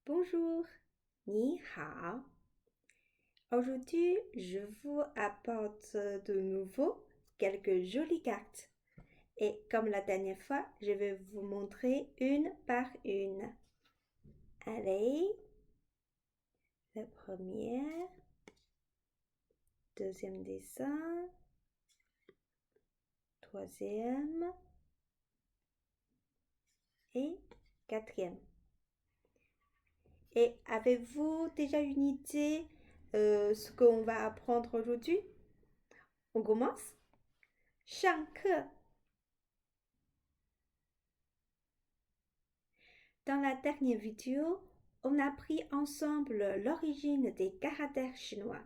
Bonjour, ni hao. Aujourd'hui, je vous apporte de nouveau quelques jolies cartes. Et comme la dernière fois, je vais vous montrer une par une. Allez, la première, deuxième dessin, troisième et quatrième. Et avez-vous déjà une idée ce qu'on va apprendre aujourd'hui? On commence? 上课. Dans la dernière vidéo, on a appris ensemble l'origine des caractères chinois.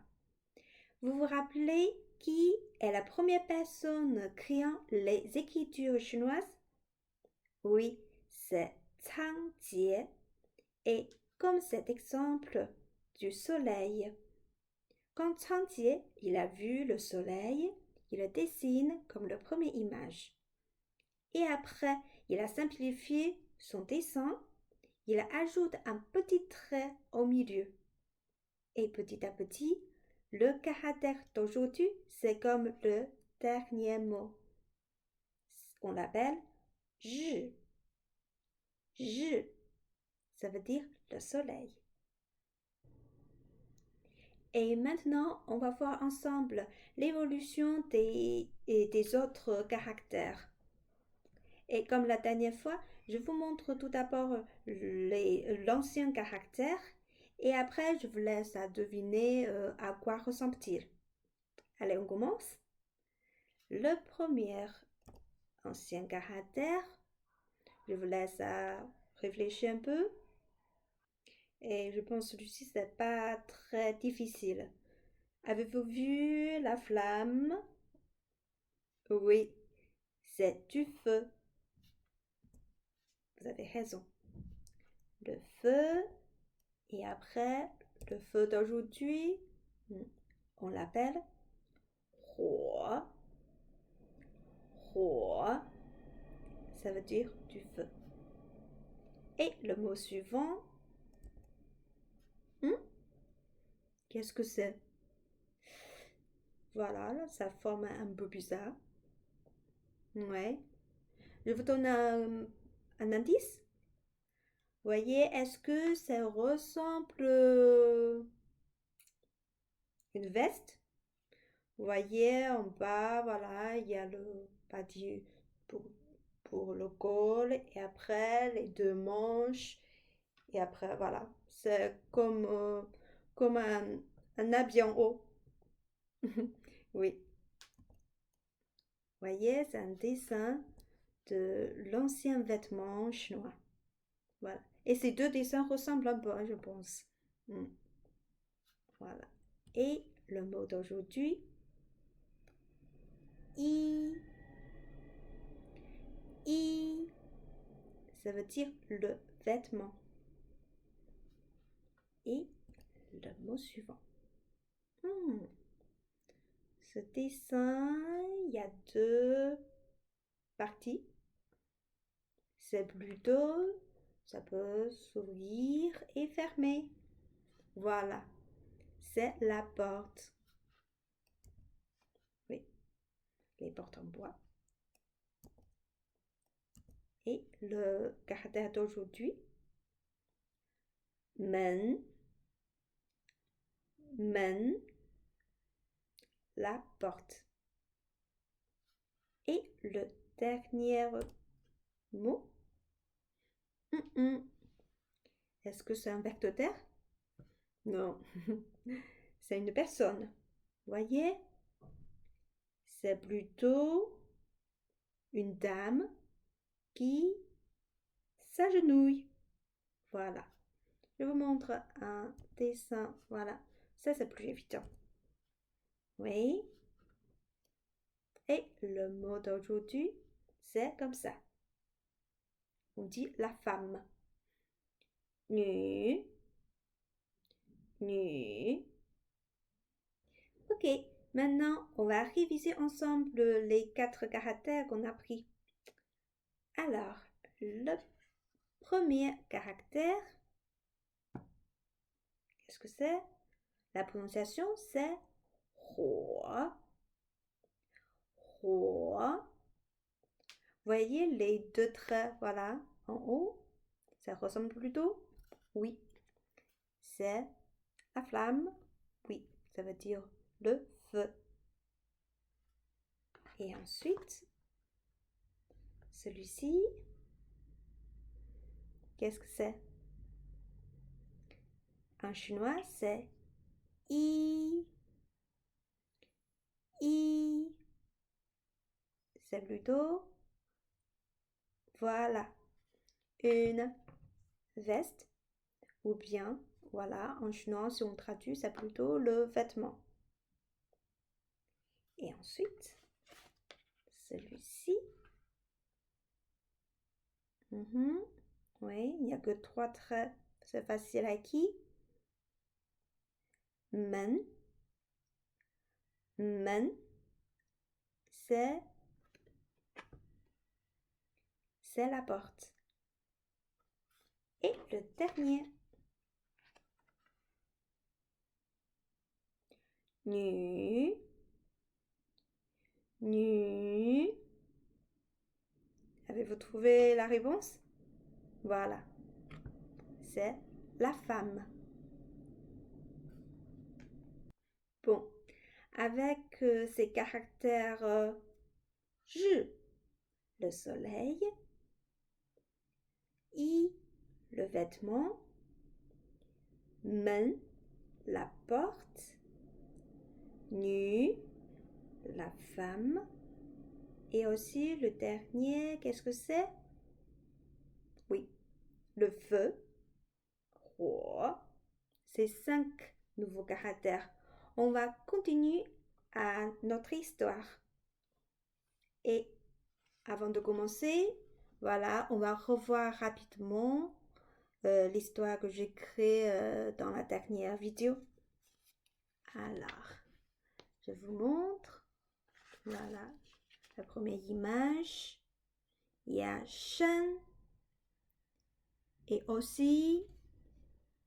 Vous vous rappelez qui est la première personne créant les écritures chinoises? Oui, c'est Cang Jie. Et comme cet exemple du soleil. Quand Cang Jie il a vu le soleil, il le dessine comme la première image. Et après, il a simplifié son dessin. Il ajoute un petit trait au milieu. Et petit à petit, le caractère d'aujourd'hui, c'est comme le dernier mot. On l'appelle J. J. Ça veut dire le soleil. Et maintenant, on va voir ensemble l'évolution des autres caractères. Et comme la dernière fois, je vous montre tout d'abord l'ancien caractère et après je vous laisse à deviner à quoi ressemble-t-il. Allez, on commence. Le premier ancien caractère, je vous laisse à réfléchir un peu. Et je pense que celui-ci, c'est pas très difficile. Avez-vous vu la flamme? Oui, c'est du feu. Vous avez raison. Le feu. Et après, le feu d'aujourd'hui, on l'appelle Huo. Huo, ça veut dire du feu. Et le mot suivant, qu'est-ce que c'est? Voilà, ça forme un peu bizarre. Ouais. Je vous donne un indice. Voyez, est-ce que ça ressemble une veste? Vous voyez, en bas, voilà, il y a le bas pour le col et après les deux manches et après, voilà, c'est comme un habit en haut. Oui. Voyez, c'est un dessin de l'ancien vêtement chinois. Voilà. Et ces deux dessins ressemblent un peu, je pense. Voilà. Et le mot d'aujourd'hui, i. I. Ça veut dire le vêtement. Et le mot suivant. Ce dessin, il y a deux parties. C'est plutôt, ça peut s'ouvrir et fermer. Voilà, c'est la porte. Oui, les portes en bois. Et le caractère d'aujourd'hui, men, men, la porte. Et le dernier mot, est-ce que c'est un ver de terre? Non, c'est une personne. Voyez, c'est plutôt une dame qui s'agenouille. Voilà. Je vous montre un dessin. Voilà. Ça, c'est plus évident. Oui. Et le mot d'aujourd'hui, c'est comme ça. On dit la femme. Nu. Nu. Ok. Maintenant, on va réviser ensemble les 4 caractères qu'on a pris. Alors, le premier caractère, que c'est? La prononciation, c'est Huo. Huo. Voyez les deux traits, voilà, en haut. Ça ressemble plutôt? Oui. C'est la flamme. Oui, ça veut dire le feu. Et ensuite, celui-ci, qu'est-ce que c'est? En chinois, c'est I. I. C'est plutôt, voilà, une veste. Ou bien, voilà, en chinois, si on traduit, c'est plutôt le vêtement. Et ensuite, celui-ci. Oui, il n'y a que 3 traits. C'est facile à qui? Men. Men. C'est la porte. Et le dernier. Nu. Nu. Avez-vous trouvé la réponse? Voilà. C'est la femme. Bon, avec ces caractères je, le soleil, I, le vêtement, men, la porte, nu, la femme, et aussi le dernier, qu'est-ce que c'est? Oui, le feu, Huo. C'est 5 nouveaux caractères. On va continuer à notre histoire. Et avant de commencer, voilà, on va revoir rapidement l'histoire que j'ai créée dans la dernière vidéo. Alors, je vous montre. Voilà, la première image. Il y a Shen et aussi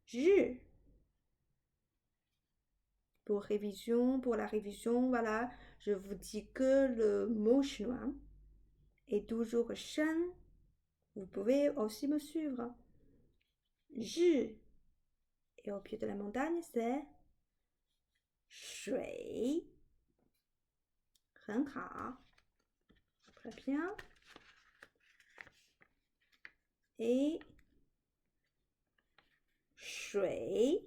Ju. Pour la révision, voilà, je vous dis que le mot chinois est toujours Shen. Vous pouvez aussi me suivre. Ju. Et au pied de la montagne, c'est Shui. 很好. Très bien. Et Shui.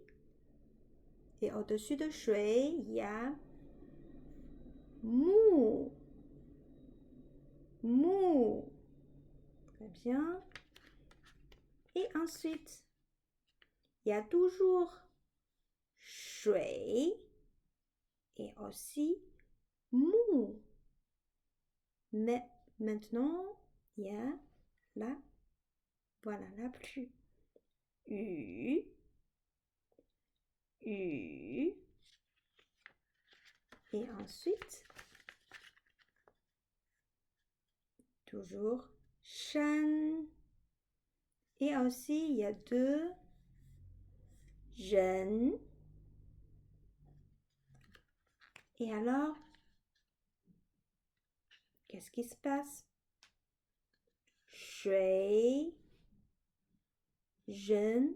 Et au-dessus de Shui, il y a Mu. Mu. Très bien. Et ensuite, il y a toujours Shui et aussi Mu. Mais maintenant, il y a la pluie. U. U. Et ensuite, toujours Shan. Et aussi, il y a 2 jeunes. Et alors, qu'est-ce qui se passe? Shui, jeune,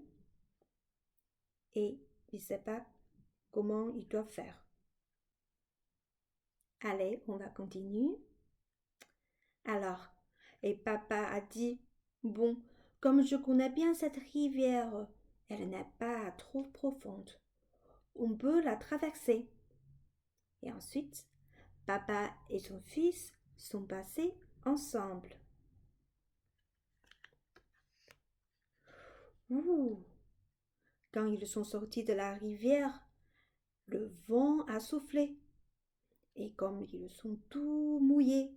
et il ne sait pas comment il doit faire. Allez, on va continuer. Alors, et papa a dit, bon, comme je connais bien cette rivière, elle n'est pas trop profonde. On peut la traverser. Et ensuite, papa et son fils sont passés ensemble. Ouh! Quand ils sont sortis de la rivière, le vent a soufflé. Et comme ils sont tout mouillés,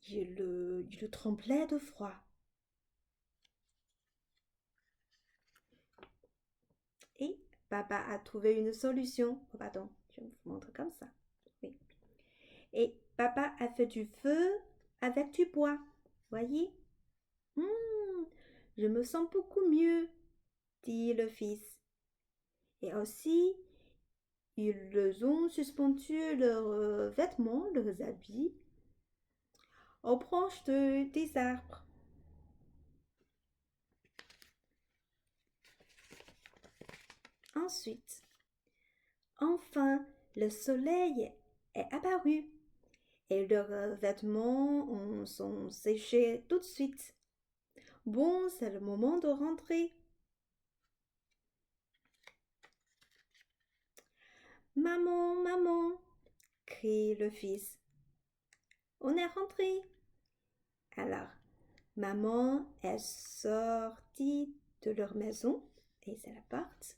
ils tremblaient de froid. Et papa a trouvé une solution. Oh, pardon, je vous montre comme ça. Oui. Et papa a fait du feu avec du bois. Voyez? Je me sens beaucoup mieux. dit le fils. Et aussi, ils ont suspendu leurs vêtements, leurs habits, aux branches des arbres. Ensuite, enfin, le soleil est apparu et leurs vêtements sont séchés tout de suite. Bon, c'est le moment de rentrer. Maman, maman, crie le fils. On est rentré. Alors, maman est sortie de leur maison et c'est la porte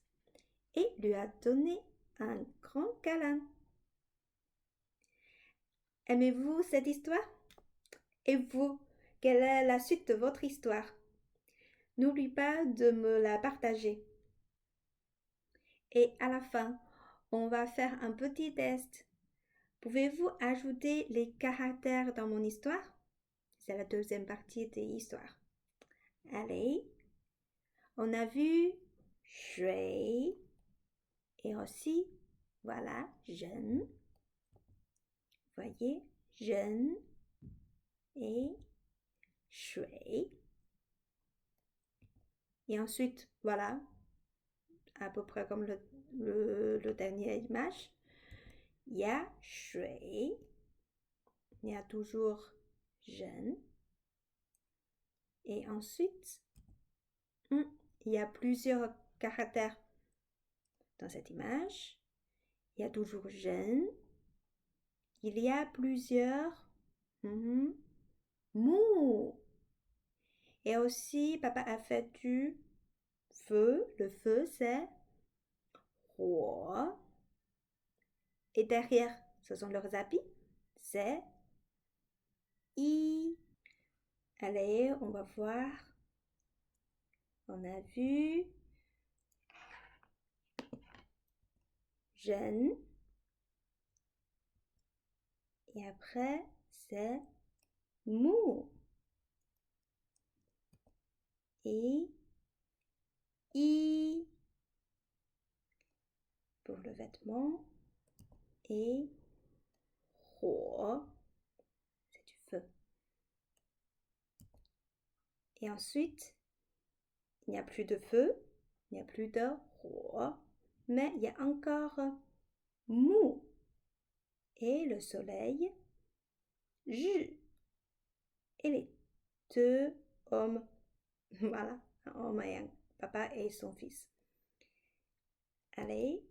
et lui a donné un grand câlin. Aimez-vous cette histoire? Et vous, quelle est la suite de votre histoire? N'oublie pas de me la partager. Et à la fin, on va faire un petit test. Pouvez-vous ajouter les caractères dans mon histoire? C'est la deuxième partie de l'histoire. Allez, on a vu shui et aussi, voilà, jeune. Voyez, jeune et shui. Et ensuite, voilà, à peu près comme le dernier image, il y a shui, il y a toujours jeune. Et ensuite, il y a plusieurs caractères dans cette image. Il y a toujours jeune. Il y a plusieurs mots. Et aussi, papa a fait du feu. Le feu, c'est huo. Et derrière, ce sont leurs habits. C'est i. Allez, on va voir. On a vu jeune. Et après, c'est mou. Et i pour le vêtement. Et huo, c'est du feu. Et ensuite, il n'y a plus de feu, il n'y a plus de huo, mais il y a encore mou. Et le soleil, ju. Et les deux hommes, voilà, un homme et un papa et son fils. Allez,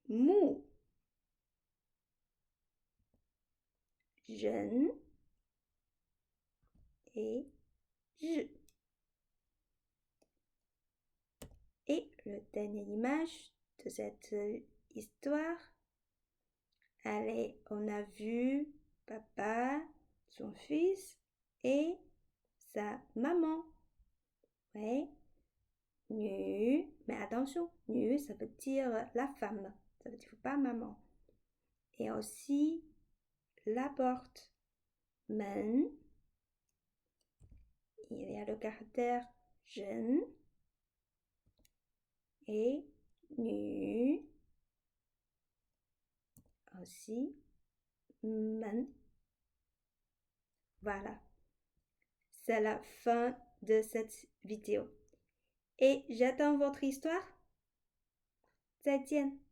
mou. Jeune et je. Et le dernier image de cette histoire. Allez, on a vu papa, son fils et sa maman. Ouais. Nu. Mais attention, nu, ça veut dire la femme. Ça veut dire pas maman. Et aussi la porte. Men. Il y a le caractère jeune. Et nu. Aussi men. Voilà. C'est la fin de cette vidéo. Et j'attends votre histoire. 再见。